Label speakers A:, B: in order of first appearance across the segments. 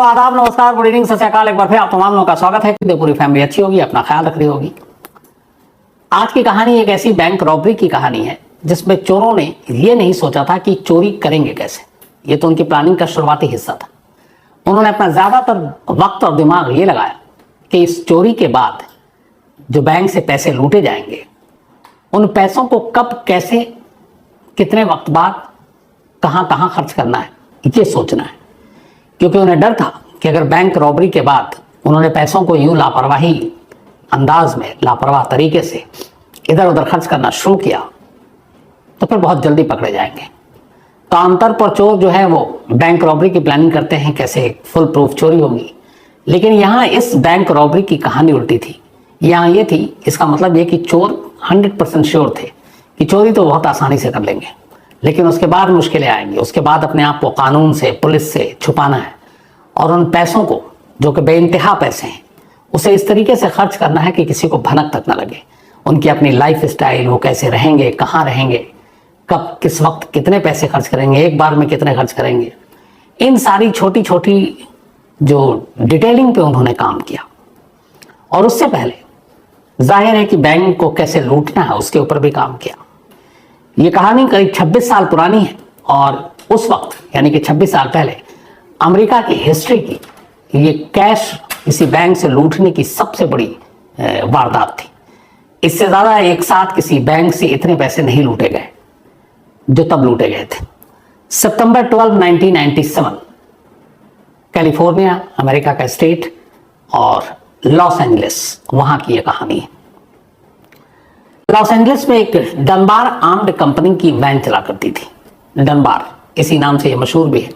A: तो आदाब, नमस्कार, गुड इवनिंग, सत श्री अकाल। एक बार फिर आप तमाम लोगों का स्वागत है कि पूरी फैमिली अच्छी होगी, अपना ख्याल रख रही होगी। आज की कहानी एक ऐसी बैंक रॉबरी की कहानी है जिसमें चोरों ने यह नहीं सोचा था कि चोरी करेंगे कैसे। ये तो उनकी प्लानिंग का शुरुआती हिस्सा था। उन्होंने अपना ज्यादातर वक्त और दिमाग ये लगाया कि इस चोरी के बाद जो बैंक से पैसे लूटे जाएंगे, उन पैसों को कब, कैसे, कितने वक्त बाद, कहां कहां खर्च करना है, ये सोचना है। क्योंकि उन्हें डर था कि अगर बैंक रॉबरी के बाद उन्होंने पैसों को यूं लापरवाही अंदाज में, लापरवाह तरीके से इधर उधर खर्च करना शुरू किया तो फिर बहुत जल्दी पकड़े जाएंगे। तो आमतौर पर चोर जो है वो बैंक रॉबरी की प्लानिंग करते हैं, कैसे फुल प्रूफ चोरी होगी। लेकिन यहाँ इस बैंक रॉबरी की कहानी उल्टी थी। यहाँ ये थी, इसका मतलब ये कि चोर 100% श्योर थे कि चोरी तो बहुत आसानी से कर लेंगे, लेकिन उसके बाद मुश्किलें आएंगी। उसके बाद अपने आप को कानून से, पुलिस से छुपाना है और उन पैसों को, जो कि बेइंतहा पैसे हैं, उसे इस तरीके से खर्च करना है कि किसी को भनक तक ना लगे। उनकी अपनी लाइफ स्टाइल, वो कैसे रहेंगे, कहाँ रहेंगे, कब, किस वक्त कितने पैसे खर्च करेंगे, एक बार में कितने खर्च करेंगे, इन सारी छोटी छोटी जो डिटेलिंग पे उन्होंने काम किया। और उससे पहले जाहिर है कि बैंक को कैसे लूटना है उसके ऊपर भी काम किया। ये कहानी करीब 26 साल पुरानी है और उस वक्त यानी कि 26 साल पहले अमेरिका की हिस्ट्री की ये कैश किसी बैंक से लूटने की सबसे बड़ी वारदात थी। इससे ज्यादा एक साथ किसी बैंक से इतने पैसे नहीं लूटे गए जो तब लूटे गए थे। सितंबर 12, 1997 कैलिफोर्निया, अमेरिका का स्टेट, और लॉस एंजलिस, वहां की यह कहानी है। लॉस एंजलिस में एक डनबार आर्म्ड कंपनी की वैन चला करती थी। डनबार इसी नाम से ये मशहूर भी है।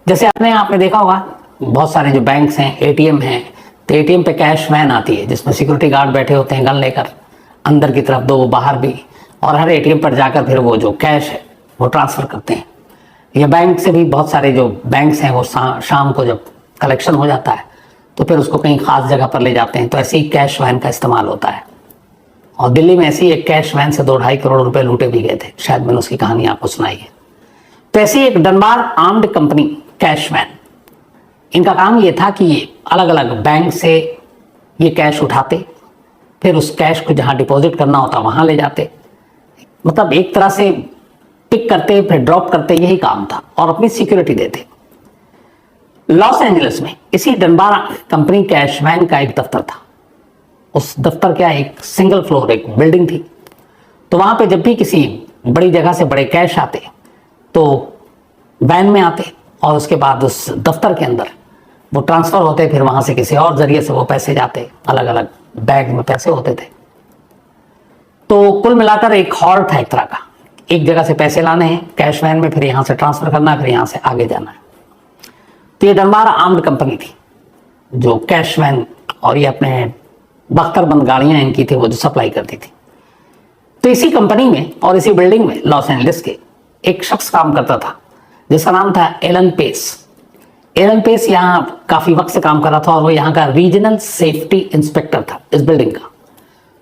A: जैसे आपने देखा होगा, बहुत सारे जो बैंक्स हैं, एटीएम हैं, तो एटीएम पे कैश वैन आती है जिसमें सिक्योरिटी गार्ड बैठे होते हैं गन लेकर, अंदर की तरफ दो, बाहर भी, और हर एटीएम पर जाकर फिर वो जो कैश है वो ट्रांसफर करते हैं। ये बैंक से भी बहुत सारे जो बैंक्स हैं वो शाम को जब कलेक्शन हो जाता है तो फिर उसको कहीं खास जगह पर ले जाते हैं। तो ऐसे ही कैश वैन का इस्तेमाल होता है। और दिल्ली में ऐसी एक कैश वैन से 2-2.5 करोड़ रुपए लूटे भी गए थे। शायद मैंने उसकी कहानी आपको सुनाई है। तो ऐसी एक Dunbar armed company cash van, इनका काम ये था कि ये अलग अलग बैंक से ये कैश उठाते, फिर उस कैश को जहां डिपॉजिट करना होता वहां ले जाते। मतलब एक तरह से पिक करते फिर ड्रॉप करते, यही काम था, और अपनी सिक्योरिटी देते। लॉस एंजलिस में इसी डनबार कंपनी कैश वैन का एक दफ्तर था। उस दफ्तर क्या, एक सिंगल फ्लोर एक बिल्डिंग थी। तो वहां पे जब भी किसी बड़ी जगह से बड़े कैश आते तो वैन में आते और उसके बाद उस दफ्तर के अंदर वो ट्रांसफर होते, फिर वहां से किसी और जरिए से वो पैसे जाते, अलग अलग बैग में पैसे होते थे। तो कुल मिलाकर एक हॉर था एक तरह का। एक जगह से पैसे लाने हैं कैश वैन में, फिर यहां से ट्रांसफर करना है, फिर यहां से आगे जाना है। तो ये डनबार आर्म्ड कंपनी थी जो कैश वैन और ये अपने बख्तरबंद गाड़ियां इनकी थी वो जो सप्लाई करती थी। तो इसी कंपनी में और इसी बिल्डिंग में लॉस एंजलिस के एक शख्स काम करता था जिसका नाम था एलन पेस। एलन पेस यहाँ काफी वक्त से काम कर रहा था और वो यहाँ का रीजनल सेफ्टी इंस्पेक्टर था इस बिल्डिंग का।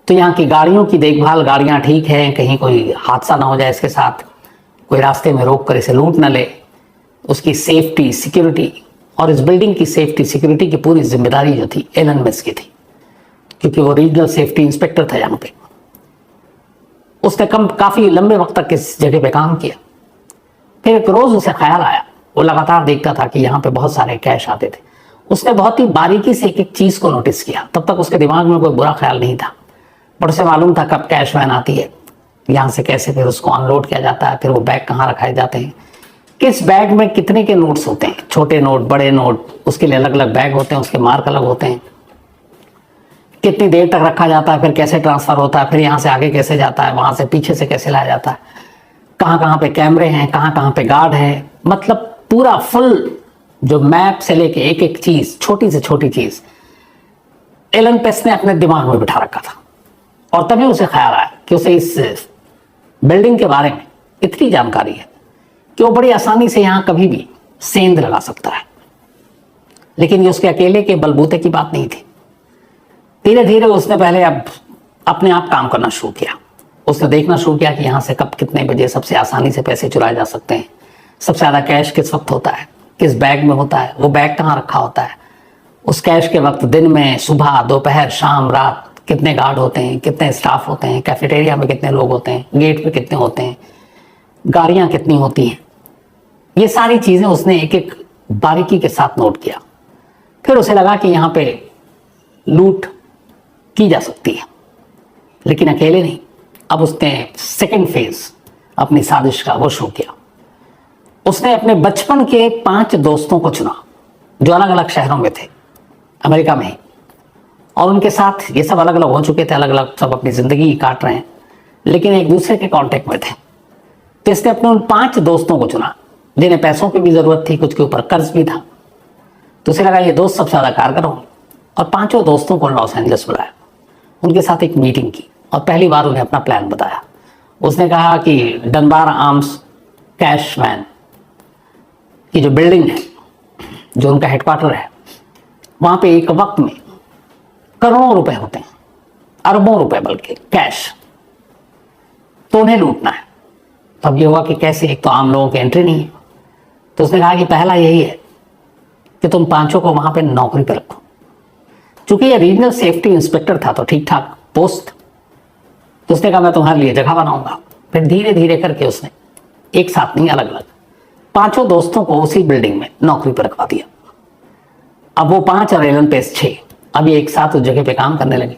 A: तो यहाँ की गाड़ियों की देखभाल, गाड़ियां ठीक है, कहीं कोई हादसा ना हो जाए इसके साथ, कोई रास्ते में रोक कर इसे लूट न ले, उसकी सेफ्टी, सिक्योरिटी, और इस बिल्डिंग की सेफ्टी सिक्योरिटी की पूरी जिम्मेदारी जो थी एलन पेस की थी, क्योंकि वो रीजनल सेफ्टी इंस्पेक्टर था यहाँ पे। उसने काफी लंबे वक्त तक इस जगह पे काम किया। फिर एक रोज उसे ख्याल आया, वो लगातार देखता था कि यहाँ पे बहुत सारे कैश आते थे। उसने बहुत ही बारीकी से एक एक चीज को नोटिस किया। तब तक उसके दिमाग में कोई बुरा ख्याल नहीं था, पर उसे मालूम था कब कैश वैन आती है, यहाँ से कैसे फिर उसको अनलोड किया जाता है, फिर वो बैग कहाँ रखाए जाते हैं, किस बैग में कितने के नोट्स होते हैं, छोटे नोट, बड़े नोट, उसके लिए अलग अलग बैग होते हैं, उसके मार्क अलग होते हैं, कितनी देर तक रखा जाता है, फिर कैसे ट्रांसफर होता है, फिर यहाँ से आगे कैसे जाता है, वहां से पीछे से कैसे लाया जाता है, कहाँ कहाँ पे कैमरे हैं, कहाँ कहाँ पे गार्ड है। मतलब पूरा फुल जो मैप से लेके एक एक चीज, छोटी से छोटी चीज एलन पेस ने अपने दिमाग में बिठा रखा था। और तभी उसे ख्याल आया कि उसे इस बिल्डिंग के बारे में इतनी जानकारी है कि वो बड़ी आसानी से यहाँ कभी भी सेंध लगा सकता है। लेकिन ये उसके अकेले के बलबूते की बात नहीं थी। धीरे धीरे उसने पहले अब अपने आप काम करना शुरू किया। उसने देखना शुरू किया कि यहाँ से कब, कितने बजे सबसे आसानी से पैसे चुराए जा सकते हैं, सबसे ज्यादा कैश किस वक्त होता है, किस बैग में होता है, वो बैग कहाँ रखा होता है, उस कैश के वक्त दिन में, सुबह, दोपहर, शाम, रात कितने गार्ड होते हैं, कितने स्टाफ होते हैं, कैफेटेरिया में कितने लोग होते हैं, गेट पे कितने होते हैं, गाड़ियां कितनी होती हैं, ये सारी चीजें उसने एक एक बारीकी के साथ नोट किया। फिर उसे लगा कि यहाँ पे लूट की जा सकती है, लेकिन अकेले नहीं। अब उसने सेकंड फेज अपनी साजिश का वो शुरू किया। उसने अपने बचपन के 5 दोस्तों को चुना जो अलग अलग शहरों में थे, अमेरिका में ही, और उनके साथ ये सब अलग अलग हो चुके थे, अलग अलग सब अपनी जिंदगी काट रहे हैं, लेकिन एक दूसरे के कांटेक्ट में थे। तो इसने अपने उन 5 दोस्तों को चुना जिन्हें पैसों की भी जरूरत थी, कुछ के ऊपर कर्ज भी था। तो उसे लगा ये दोस्त सबसे ज्यादा कारगर होंगे, और 5 दोस्तों को लॉस एंजलिस बुलाया, उनके साथ एक मीटिंग की और पहली बार उन्हें अपना प्लान बताया। उसने कहा कि डनबार आर्म्स कैश वैन की जो बिल्डिंग है, जो उनका हेडक्वार्टर है, वहां पे एक वक्त में करोड़ों रुपए होते हैं, अरबों रुपए बल्कि कैश, तो उन्हें लूटना है। तो अब ये हुआ कि कैसे, एक तो आम लोगों की एंट्री नहीं है। तो उसने कहा कि पहला यही है कि तुम 5 को वहां पे नौकरी पर रखो। चूंकि ये रीजनल सेफ्टी इंस्पेक्टर था तो ठीक ठाक पोस्ट, तो उसने कहा मैं तुम्हारे लिए जगह बनाऊंगा। फिर धीरे धीरे करके उसने एक साथ नहीं, अलग अलग 5 दोस्तों को उसी बिल्डिंग में नौकरी पर रखवा दिया। अब वो 5 और एलन पेस 6 अब ये एक साथ उस जगह पे काम करने लगे।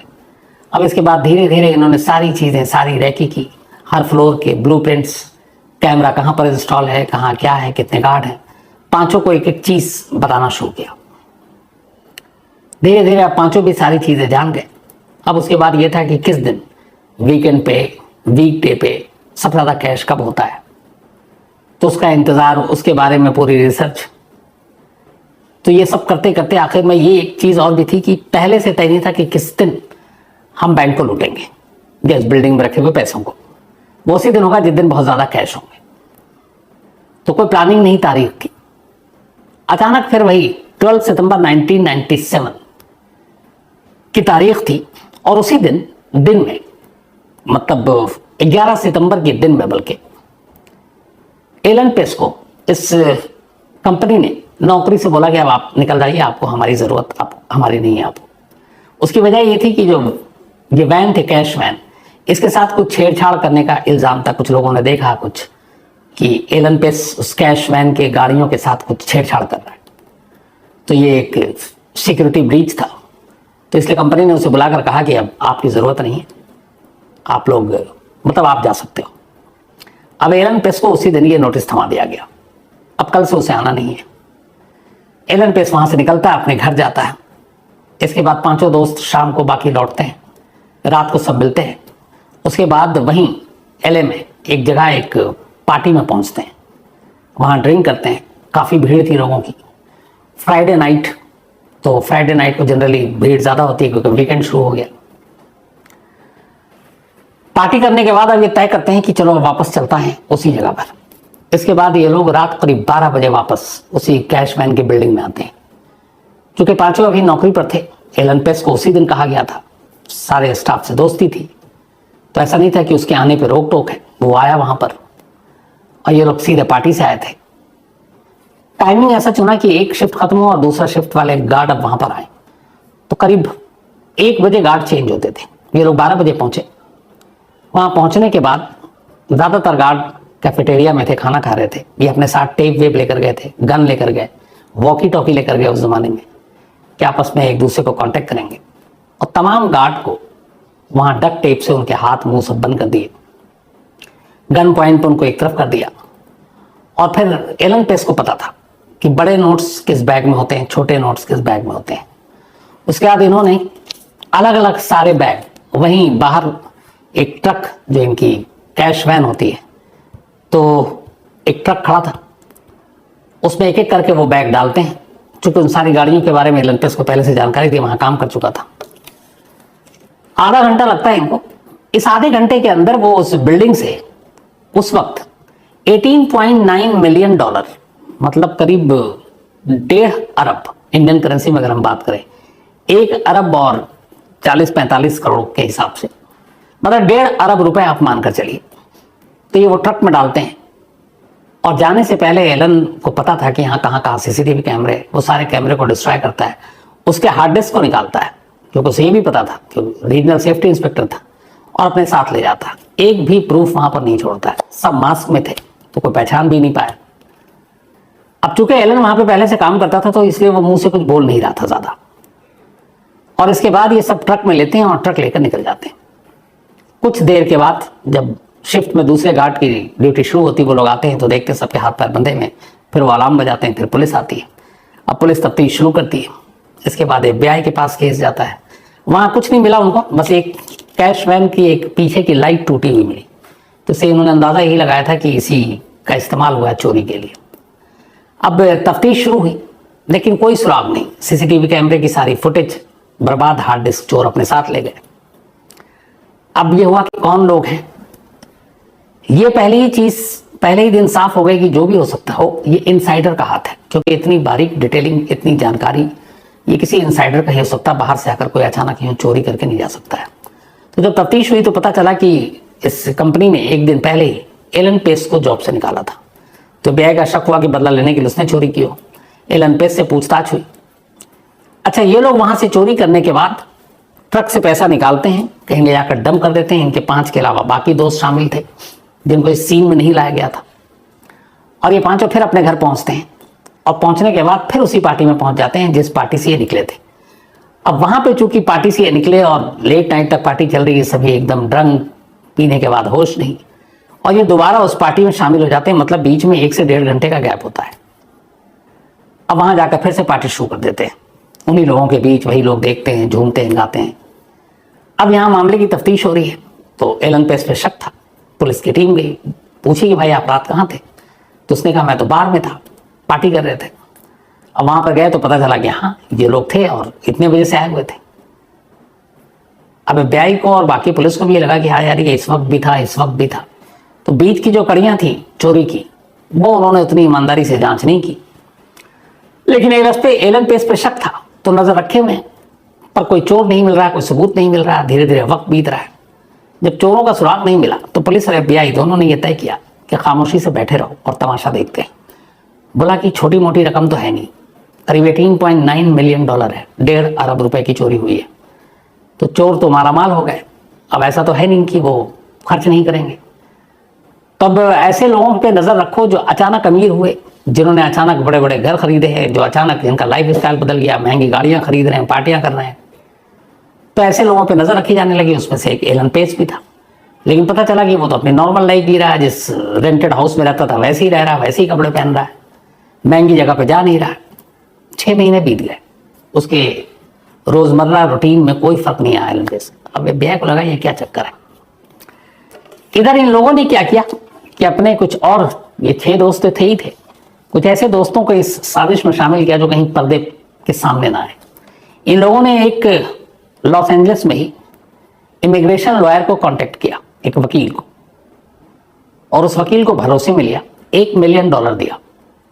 A: अब इसके बाद धीरे धीरे इन्होंने सारी चीजें, सारी रैकी की, हर फ्लोर के ब्लूप्रिंट्स, कैमरा कहाँ पर इंस्टॉल है, कहाँ क्या है, कितने गार्ड हैं, 5 को एक एक चीज बताना शुरू किया। धीरे धीरे अब 5 भी सारी चीजें जान गए। अब उसके बाद ये था कि किस दिन वीकेंड पे, वीकडे पे सबसे ज्यादा कैश कब होता है, तो उसका इंतजार, उसके बारे में पूरी रिसर्च। तो ये सब करते करते आखिर में ये एक चीज और भी थी कि पहले से तय नहीं था कि किस दिन हम बैंक को लूटेंगे, जिस बिल्डिंग में रखे हुए पैसों को, वो उसी दिन होगा जिस दिन बहुत ज्यादा कैश होंगे। तो कोई प्लानिंग नहीं तारीख की। अचानक फिर वही 12 सितंबर 1997 की तारीख थी, और उसी दिन में, मतलब 11 सितंबर के दिन में बल्कि, एलन पेस को इस कंपनी ने नौकरी से बोला कि अब आप निकल जाइए, आपको हमारी जरूरत, आप हमारी नहीं है आपको। उसकी वजह ये थी कि जो ये वैन थे, कैश वैन, इसके साथ कुछ छेड़छाड़ करने का इल्जाम था। कुछ लोगों ने देखा कुछ कि एलन पेस उस कैश वैन के गाड़ियों के साथ कुछ छेड़छाड़ कर रहा है, तो ये एक सिक्योरिटी ब्रीच था। तो इसलिए कंपनी ने उसे बुलाकर कहा कि अब आपकी जरूरत नहीं है, आप लोग, मतलब आप जा सकते हो। अब एलन पेस को उसी दिन ये नोटिस थमा दिया गया, अब कल से उसे आना नहीं है। एलन पेस वहां से निकलता है, अपने घर जाता है। इसके बाद 5 दोस्त शाम को बाकी लौटते हैं, रात को सब मिलते हैं। उसके बाद वहीं एलए में एक जगह, एक पार्टी में पहुंचते हैं, वहां ड्रिंक करते हैं। काफी भीड़ थी लोगों की, फ्राइडे नाइट, तो फ्राइडे नाइट को जनरली भीड़ ज्यादा होती है क्योंकि वीकेंड शुरू हो गया। पार्टी करने के बाद अब ये तय करते हैं कि चलो वापस चलता है उसी जगह पर। इसके बाद ये लोग रात करीब 12 बजे वापस उसी कैशमैन की बिल्डिंग में आते हैं। क्योंकि 5 अभी नौकरी पर थे, एलन पेस को उसी दिन कहा गया था, सारे स्टाफ से दोस्ती थी, तो ऐसा नहीं था कि उसके आने पर रोक टोक है। वो आया वहां पर, और ये लोग सीधे पार्टी से आए थे। टाइमिंग ऐसा चुना कि एक शिफ्ट खत्म हुआ और दूसरा शिफ्ट वाले गार्ड अब वहां पर आए, तो करीब 1 बजे गार्ड चेंज होते थे। ये लोग 12 बजे पहुंचे। वहां पहुंचने के बाद ज्यादातर गार्ड कैफेटेरिया में थे, खाना खा रहे थे। ये अपने साथ टेप वेप लेकर गए थे, गन लेकर गए, वॉकी टॉकी लेकर गए उस जमाने में, कि आपस में एक दूसरे को कांटेक्ट करेंगे। और तमाम गार्ड को वहां डक टेप से उनके हाथ मुंह सब बंद कर दिए, गन पॉइंट पर उनको एक तरफ कर दिया। और फिर एलन पेस को पता था कि बड़े नोट्स किस बैग में होते हैं, छोटे नोट्स किस बैग में होते हैं। उसके बाद इन्होंने अलग अलग सारे बैग, वहीं बाहर एक ट्रक, जो इनकी कैश वैन होती है, तो एक ट्रक खड़ा था, उसमें एक एक करके वो बैग डालते हैं। चूंकि उन सारी गाड़ियों के बारे में एलन पेस को पहले से जानकारी थी, वहां काम कर चुका था। आधा घंटा लगता है इनको। इस आधे घंटे के अंदर वो उस बिल्डिंग से उस वक्त $18.9 मिलियन, मतलब करीब 1.5 अरब इंडियन करेंसी में अगर हम बात करें, 1 अरब और 40-45 करोड़ के हिसाब से, मतलब 1.5 अरब रुपए आप मानकर चलिए। तो ये वो ट्रक में डालते हैं और जाने से पहले एलन को पता था कि यहाँ कहाँ कहाँ सीसीटीवी कैमरे, वो सारे कैमरे को डिस्ट्रॉय करता है, उसके हार्ड डिस्क को निकालता है, क्योंकि उसे ये भी पता था कि रीजनल सेफ्टी इंस्पेक्टर था, और अपने साथ ले जाता। एक भी प्रूफ वहां पर नहीं छोड़ता है। सब मास्क में थे तो कोई पहचान भी नहीं पाया। अब चूंकि एलन वहां पे पहले से काम करता था तो इसलिए वो मुंह से कुछ बोल नहीं रहा था ज्यादा। और इसके बाद ये सब ट्रक में लेते हैं और ट्रक लेकर निकल जाते हैं। कुछ देर के बाद जब शिफ्ट में दूसरे गार्ड की ड्यूटी शुरू होती, वो लोग आते हैं तो देखते हैं सबके हाथ पैर बंधे में, फिर वो अलार्म बजाते हैं, फिर पुलिस आती है। अब पुलिस तफ्तीश शुरू करती है। इसके बाद FBI के पास केस जाता है। वहां कुछ नहीं मिला उनको, बस एक कैश वैन की एक पीछे की लाइट टूटी हुई मिली, तो इससे उन्होंने अंदाजा यही लगाया था कि इसी का इस्तेमाल हुआ है चोरी के लिए। अब तफ्तीश शुरू हुई लेकिन कोई सुराग नहीं। सीसीटीवी कैमरे की सारी फुटेज बर्बाद, हार्ड डिस्क चोर अपने साथ ले गए। अब ये हुआ कि कौन लोग हैं, ये पहले ही दिन साफ हो गई कि जो भी हो सकता हो ये इनसाइडर का हाथ है, क्योंकि इतनी बारीक डिटेलिंग, इतनी जानकारी ये किसी इनसाइडर का ही हो सकता है। बाहर से आकर कोई अचानक यूं चोरी करके नहीं जा सकता है। तो जब तफ्तीश हुई तो पता चला कि इस कंपनी ने एक दिन पहले ही एलन पेस को जॉब से निकाला था। तो FBI का शक हुआ कि बदला लेने के लिए उसने चोरी की हो। एलन पेस से पूछताछ हुई। अच्छा, ये लोग वहां से चोरी करने के बाद ट्रक से पैसा निकालते हैं, कहीं ले जाकर डंप कर देते हैं। इनके 5 के अलावा बाकी दोस्त शामिल थे जिनको इस सीन में नहीं लाया गया था। और ये 5 फिर अपने घर पहुंचते हैं, और पहुंचने के बाद फिर उसी पार्टी में पहुंच जाते हैं जिस पार्टी से ये निकले थे। अब वहां पे चूंकि पार्टी से ये निकले और लेट नाइट तक पार्टी चल रही है, सभी एकदम ड्रंक, पीने के बाद होश नहीं, और ये दोबारा उस पार्टी में शामिल हो जाते हैं। मतलब बीच में 1 से 1.5 घंटे का गैप होता है। अब वहां जाकर फिर से पार्टी शुरू कर देते हैं। उन्हीं लोगों के बीच वही लोग देखते हैं, झूमते हैं, गाते हैं। अब यहाँ मामले की तफ्तीश हो रही है तो एलन पेस पे शक था। पुलिस की टीम गई, पूछी कि भाई आप रात कहाँ थे? तो उसने कहा मैं तो बार में था, पार्टी कर रहे थे। अब वहां पर गए तो पता चला कि हाँ ये लोग थे और इतने बजे से आए हुए थे। अब FBI को और बाकी पुलिस को भी ये लगा कि हाँ यार ये इस वक्त भी था, इस वक्त भी था। तो बीच की जो कड़ियां थी चोरी की, वो उन्होंने उतनी ईमानदारी से जांच नहीं की। लेकिन एक रस्ते एलन पेस पे शक था तो नजर रखे हुए, पर कोई चोर नहीं मिल रहा, कोई सबूत नहीं मिल रहा। धीरे धीरे वक्त बीत रहा है। जब चोरों का सुराग नहीं मिला तो पुलिस और FBI दोनों ने यह तय किया कि खामोशी से बैठे रहो और तमाशा देखते हैं। बोला कि छोटी मोटी रकम तो है नहीं, करीब $18.9 मिलियन है, 1.5 अरब रुपए की चोरी हुई है। तो चोर तो मारामाल हो गए। अब ऐसा तो है नहीं कि वो खर्च नहीं करेंगे। तब ऐसे लोगों पे नजर रखो जो अचानक अमीर हुए, जिन्होंने अचानक बड़े बड़े घर खरीदे हैं, जो अचानक जिनका लाइफ स्टाइल बदल गया, महंगी गाड़ियां खरीद रहे हैं, पार्टियां कर रहे हैं। तो ऐसे लोगों पे नजर रखी जाने लगी। उसमें से एक एलन पेस भी था। लेकिन पता चला कि वो तो अपनी नॉर्मल लाइफ जी रहा है, जिस रेंटेड हाउस में रहता था वैसे ही रह रहा है, वैसे ही कपड़े पहन रहा है, महंगी जगह पे जा नहीं रहा है। 6 महीने बीत गए, उसके रोजमर्रा रूटीन में कोई फर्क नहीं आया एलन पेस। अब FBI को लगा ये क्या चक्कर है। इधर इन लोगों ने क्या किया कि अपने कुछ और, ये 6 दोस्त थे ही थे, कुछ ऐसे दोस्तों को इस साजिश में शामिल किया जो कहीं पर्दे के सामने ना आए। इन लोगों ने एक लॉस एंजलिस में ही इमिग्रेशन लॉयर को कांटेक्ट किया, एक वकील को, और उस वकील को भरोसे में लिया, $1 मिलियन दिया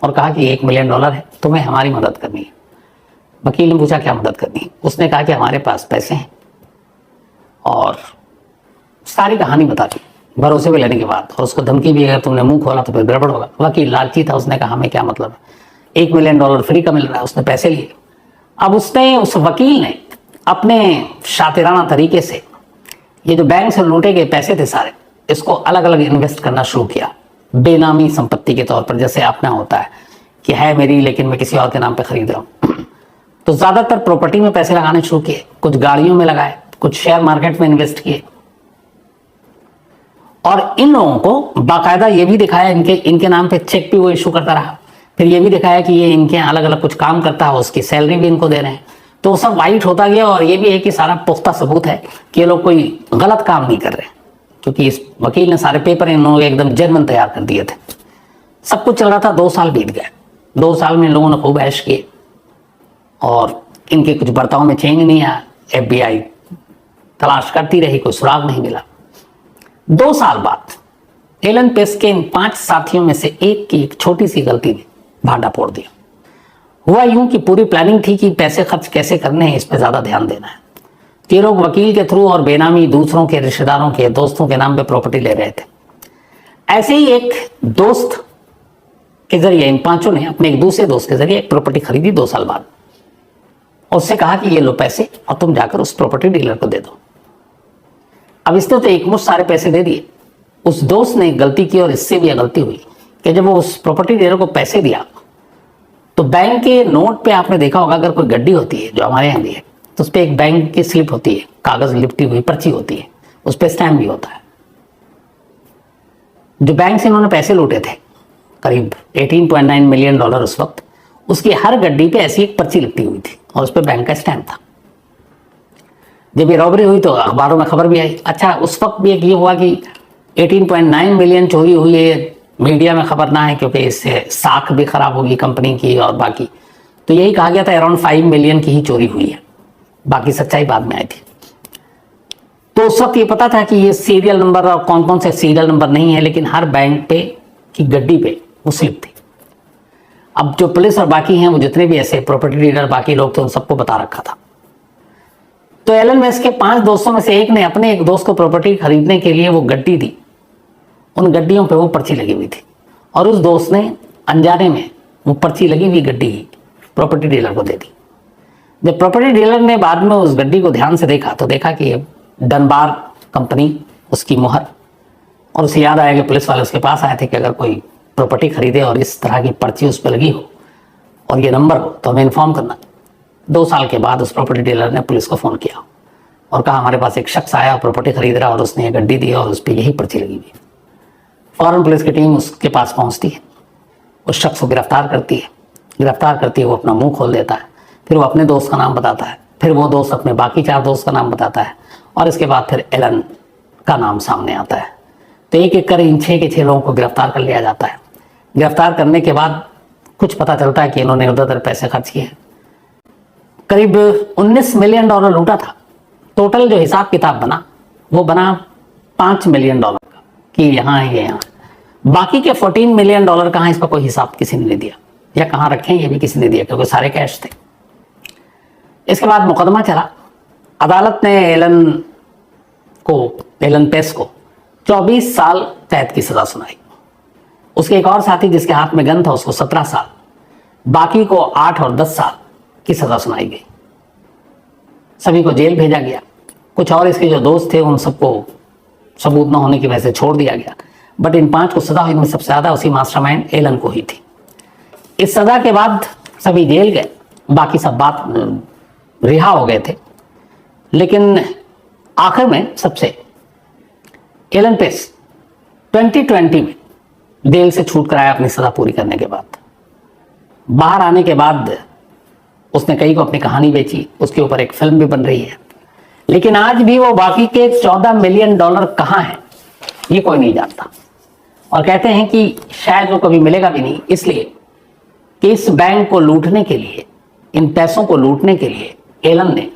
A: और कहा कि $1 मिलियन है, तुम्हें हमारी मदद करनी है। वकील ने पूछा क्या मदद करनी है? उसने कहा कि हमारे पास पैसे हैं, और सारी कहानी बता दी भरोसे में लेने के बाद। और उसको धमकी भी, अगर तुमने मुंह खोला तो फिर गड़बड़ होगा। वकील लालची था, उसने कहा हमें क्या मतलब है, $1 मिलियन फ्री का मिल रहा है। उसने पैसे लिए। अब उस वकील ने अपने शातिराना तरीके से ये जो बैंक से लूटे गए पैसे थे सारे, इसको अलग अलग इन्वेस्ट करना शुरू किया, बेनामी संपत्ति के तौर पर। जैसे अपना होता है कि है मेरी लेकिन मैं किसी और के नाम पे खरीद रहा हूं। तो ज्यादातर प्रॉपर्टी में पैसे लगाने शुरू किए, कुछ गाड़ियों में लगाए, कुछ शेयर मार्केट में इन्वेस्ट किए। और इन लोगों को बाकायदा ये भी दिखाया, इनके नाम पे चेक भी वो इशू करता रहा। फिर ये भी दिखाया कि ये इनके अलग अलग कुछ काम करता है, उसकी सैलरी भी इनको दे रहे हैं। तो सब वाइट होता गया। और ये भी है कि सारा पुख्ता सबूत है कि ये लोग कोई गलत काम नहीं कर रहे, क्योंकि इस वकील ने सारे पेपर इन लोगों के एकदम जेन्युइन तैयार कर दिए थे। सब कुछ चल रहा था। 2 साल बीत गए। 2 साल में इन लोगों ने खूब ऐश किए और इनके कुछ बर्ताव में चेंज नहीं आया। FBI तलाश करती रही, कोई सुराग नहीं मिला। 2 साल बाद एलन पेस के इन 5 साथियों में से एक की एक छोटी सी गलती ने भांडा फोड़ दिया। हुआ यूं कि पूरी प्लानिंग थी कि पैसे खर्च कैसे करने हैं, इस पे ज्यादा ध्यान देना है। ये लोग वकील के थ्रू और बेनामी दूसरों के, रिश्तेदारों के, दोस्तों के नाम पे प्रॉपर्टी ले रहे थे। ऐसे ही एक दोस्त के जरिए इन पांचों ने अपने एक दूसरे दोस्त के जरिए एक प्रॉपर्टी खरीदी 2 साल बाद, और उससे कहा कि ये लो पैसे और तुम जाकर उस प्रॉपर्टी डीलर को दे दो। अब इसने तो एक मुश्त सारे पैसे दे दिए। उस दोस्त ने गलती की, और इससे भी गलती हुई कि जब वो उस प्रॉपर्टी डीलर को पैसे दिया तो बैंक के नोट पे आपने देखा होगा, अगर कोई गड्डी होती है जो हमारे यहाँ भी है, तो उस पर एक बैंक की स्लिप होती है, कागज लिपटी हुई पर्ची होती है, उस पर स्टैम्प भी होता है। जो बैंक से इन्होंने पैसे लूटे थे करीब $18.9 मिलियन उस वक्त, उसकी हर गड्डी पे ऐसी एक पर्ची लिपटी हुई थी और उस पर बैंक का स्टैम्प था। जब ये रॉबरी हुई तो अखबारों में खबर भी आई। अच्छा, उस वक्त भी एक ये हुआ कि 18.9 मिलियन चोरी हुई है, मीडिया में खबर ना है क्योंकि इससे साख भी खराब होगी कंपनी की और बाकी, तो यही कहा गया था अराउंड 5 मिलियन की ही चोरी हुई है, बाकी सच्चाई बाद में आई थी। तो उस वक्त ये पता था कि ये सीरियल नंबर और कौन कौन से सीरियल नंबर नहीं है, लेकिन हर बैंक पे की गड्डी पे वो स्लिप थी। अब जो पुलिस और बाकी हैं, वो जितने भी ऐसे प्रॉपर्टी डीलर बाकी लोग थे, उन सबको बता रखा था। तो एलन वेस्ट के 5 दोस्तों में से एक ने अपने एक दोस्त को प्रॉपर्टी खरीदने के लिए वो गड्डी दी। उन गड्डियों पे वो पर्ची लगी हुई थी और उस दोस्त ने अनजाने में वो पर्ची लगी हुई गड्डी प्रॉपर्टी डीलर को दे दी। जब प्रॉपर्टी डीलर ने बाद में उस गड्डी को ध्यान से देखा तो देखा कि डनबार कंपनी, उसकी मुहर, और उसे याद आया कि पुलिस वाले उसके पास आए थे कि अगर कोई प्रॉपर्टी खरीदे और इस तरह की पर्ची उस पर लगी हो और ये नंबर हो तो हमें इन्फॉर्म करना। 2 साल के बाद उस प्रॉपर्टी डीलर ने पुलिस को फ़ोन किया और कहा हमारे पास एक शख्स आया, प्रॉपर्टी खरीद रहा और उसने ये गड्डी दी और उस पर यही पर्ची लगी हुई। फौरन पुलिस की टीम उसके पास पहुंचती है, उस शख्स को गिरफ्तार करती है। गिरफ्तार करती है, वो अपना मुंह खोल देता है, फिर वो अपने दोस्त का नाम बताता है, फिर वो दोस्त अपने बाकी 4 दोस्त का नाम बताता है, और इसके बाद फिर एलन का नाम सामने आता है। तो एक एक कर इन 6 के 6 लोगों को गिरफ्तार कर लिया जाता है। गिरफ्तार करने के बाद कुछ पता चलता है कि इन्होंने उधर पैसे खर्च किए, करीब $19 मिलियन लूटा था। टोटल जो हिसाब किताब बना वो बना $5 मिलियन का, कि यहाँ है ये यहाँ। बाकी के $14 मिलियन कहाँ, इसका कोई हिसाब किसी ने नहीं दिया, या कहाँ रखे ये भी किसी ने दिया, क्योंकि सारे कैश थे। इसके बाद मुकदमा चला। अदालत ने एलन पेस को 24 साल कैद की सजा सुनाई। उसके एक और साथी जिसके हाथ में गन था उसको 17 साल, बाकी को 8 और 10 साल की सजा सुनाई गई। सभी को जेल भेजा गया। कुछ और इसके जो दोस्त थे उन सबको सबूत न होने की वजह से छोड़ दिया गया, बट इन 5 को सजा हुई, इनमें सबसे ज्यादा उसी मास्टरमाइंड एलन को ही थी। इस सजा के बाद सभी जेल गए, बाकी सब बात रिहा हो गए थे। लेकिन आखिर में सबसे एलन पेस 2020 में जेल से छूट कर आया अपनी सजा पूरी करने के बाद। बाहर आने के बाद उसने कई को अपनी कहानी बेची, उसके ऊपर एक फिल्म भी बन रही है। लेकिन आज भी वो बाकी के $14 मिलियन कहाँ हैं ये कोई नहीं जानता, और कहते हैं कि शायद वो कभी मिलेगा भी नहीं, इसलिए कि इस बैंक को लूटने के लिए, इन पैसों को लूटने के लिए एलन ने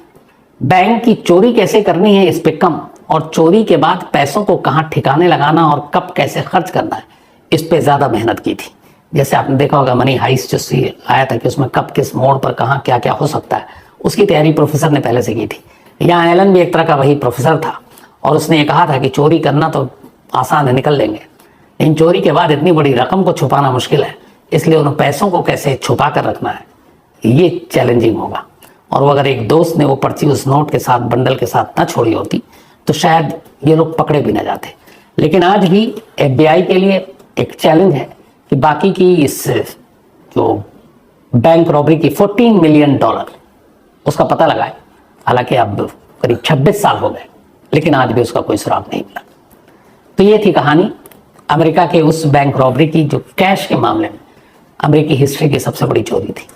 A: बैंक की चोरी कैसे करनी है इस पे कम, और चोरी के बाद पैसों को कहाँ ठिकाने लगाना और कब कैसे खर्च करना है इस पे ज्यादा मेहनत की थी। जैसे आपने देखा होगा मनी हाइस्ट जो आया था कि उसमें कब किस मोड़ पर कहाँ क्या क्या हो सकता है, उसकी तैयारी प्रोफेसर ने पहले से की थी। यहाँ एलन भी एक तरह का वही प्रोफेसर था, और उसने ये कहा था कि चोरी करना तो आसान है, निकल लेंगे, लेकिन चोरी के बाद इतनी बड़ी रकम को छुपाना मुश्किल है, इसलिए उन पैसों को कैसे छुपा कर रखना है ये चैलेंजिंग होगा। और वो अगर एक दोस्त ने वो पर्ची उस नोट के साथ, बंडल के साथ ना छोड़ी होती तो शायद ये लोग पकड़े भी ना जाते। लेकिन आज भी FBI के लिए एक चैलेंज है कि बाकी की इस जो बैंक रॉबरी की $14 मिलियन उसका पता लगाए। हालांकि अब करीब 26 साल हो गए, लेकिन आज भी उसका कोई सुराग नहीं मिला। तो ये थी कहानी अमेरिका के उस बैंक रॉबरी की जो कैश के मामले में अमेरिकी हिस्ट्री की सबसे बड़ी चोरी थी।